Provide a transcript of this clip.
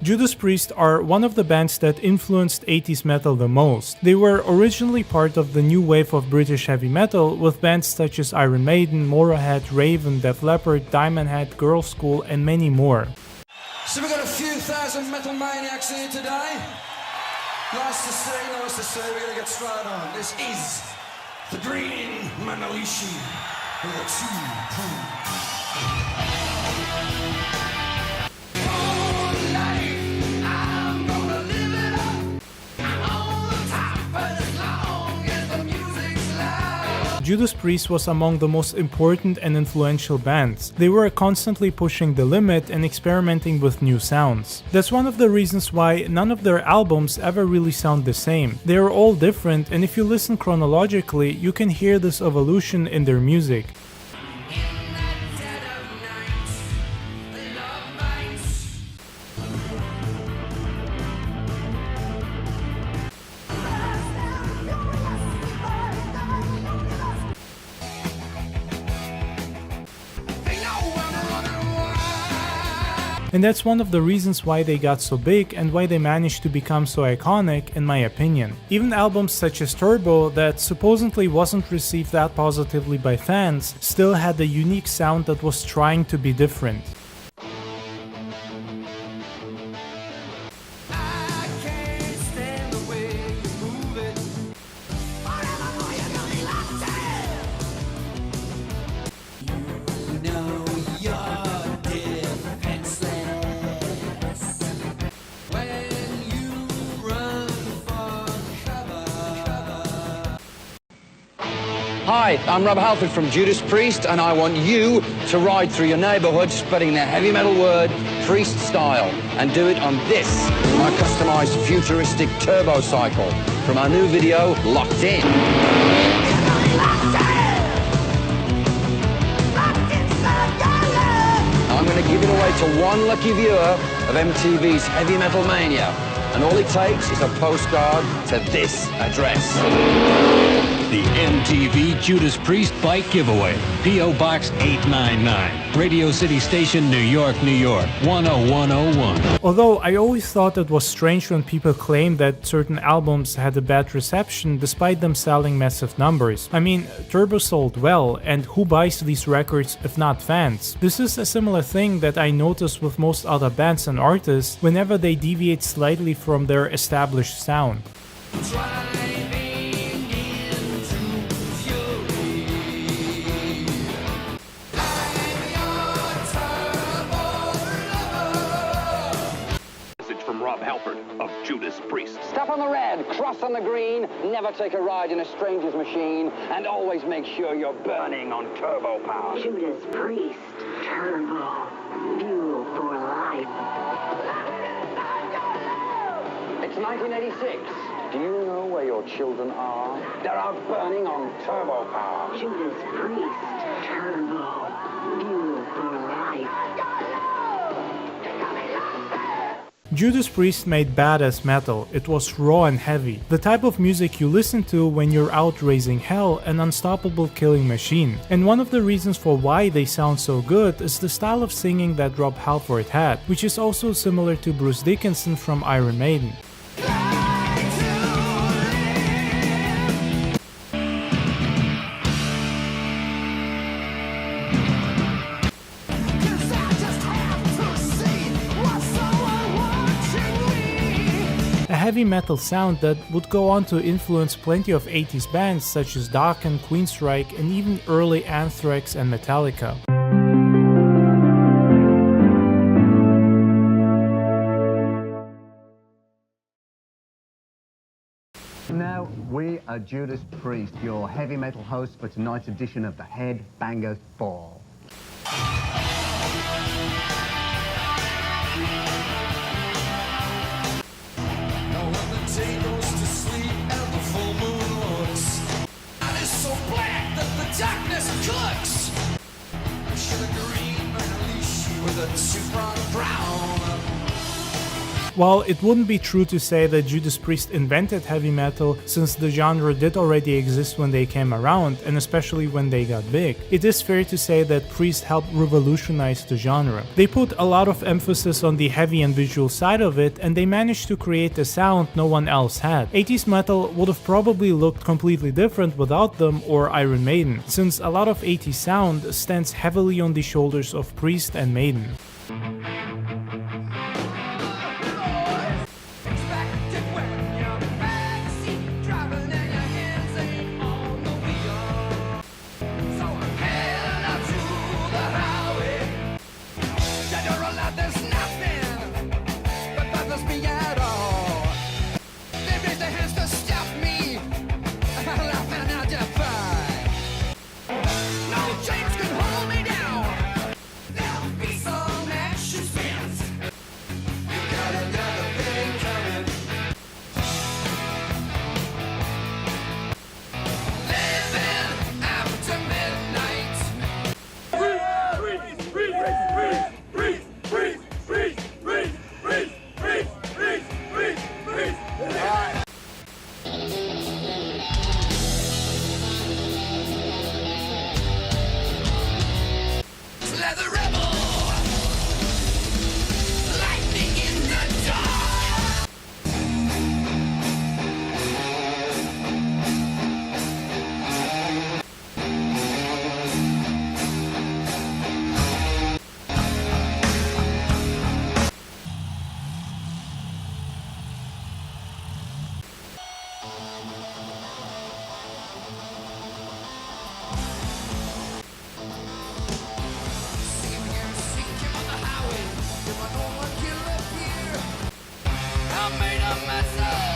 Judas Priest are one of the bands that influenced 80s metal the most. They were originally part of the new wave of British heavy metal, with bands such as Iron Maiden, Motorhead, Raven, Def Leppard, Diamond Head, Girl School, and many more. So we got a few thousand metal maniacs here today. Nice to see, we're gonna get straight on. This is the Green Manalishi with a 2-2. Judas Priest was among the most important and influential bands. They were constantly pushing the limit and experimenting with new sounds. That's one of the reasons why none of their albums ever really sound the same. They are all different, and if you listen chronologically, you can hear this evolution in their music. And that's one of the reasons why they got so big and why they managed to become so iconic, in my opinion. Even albums such as Turbo, that supposedly wasn't received that positively by fans, still had a unique sound that was trying to be different. Hi, I'm Rob Halford from Judas Priest, and I want you to ride through your neighborhood spreading the heavy metal word Priest style, and do it on this, my customized futuristic turbo cycle from our new video, Locked In. I'm going to give it away to one lucky viewer of MTV's Heavy Metal Mania, and all it takes is a postcard to this address. The MTV Judas Priest Bike Giveaway, P.O. Box 899, Radio City Station, New York, New York, 10101. Although I always thought it was strange when people claimed that certain albums had a bad reception despite them selling massive numbers. I mean, Turbo sold well, and who buys these records if not fans? This is a similar thing that I notice with most other bands and artists whenever they deviate slightly from their established sound. Rob Halford of Judas Priest. Step on the red, cross on the green, never take a ride in a stranger's machine, and always make sure you're burning on turbo power. Judas Priest, turbo, fuel for life. It's 1986. Do you know where your children are? They're out burning on turbo power. Judas Priest, turbo, fuel for life. Judas Priest made badass metal. It was raw and heavy. The type of music you listen to when you're out raising hell, an unstoppable killing machine. And one of the reasons for why they sound so good is the style of singing that Rob Halford had, which is also similar to Bruce Dickinson from Iron Maiden. A heavy metal sound that would go on to influence plenty of 80s bands such as Dokken, Queensryche, and even early Anthrax and Metallica. Now, we are Judas Priest, your heavy metal host for tonight's edition of the Head Bangers Ball. Darkness cooks. Sugar green, with a 2-pronged brown. While it wouldn't be true to say that Judas Priest invented heavy metal, since the genre did already exist when they came around, and especially when they got big, it is fair to say that Priest helped revolutionize the genre. They put a lot of emphasis on the heavy and visual side of it, and they managed to create a sound no one else had. 80s metal would have probably looked completely different without them or Iron Maiden, since a lot of 80s sound stands heavily on the shoulders of Priest and Maiden. I made a mess of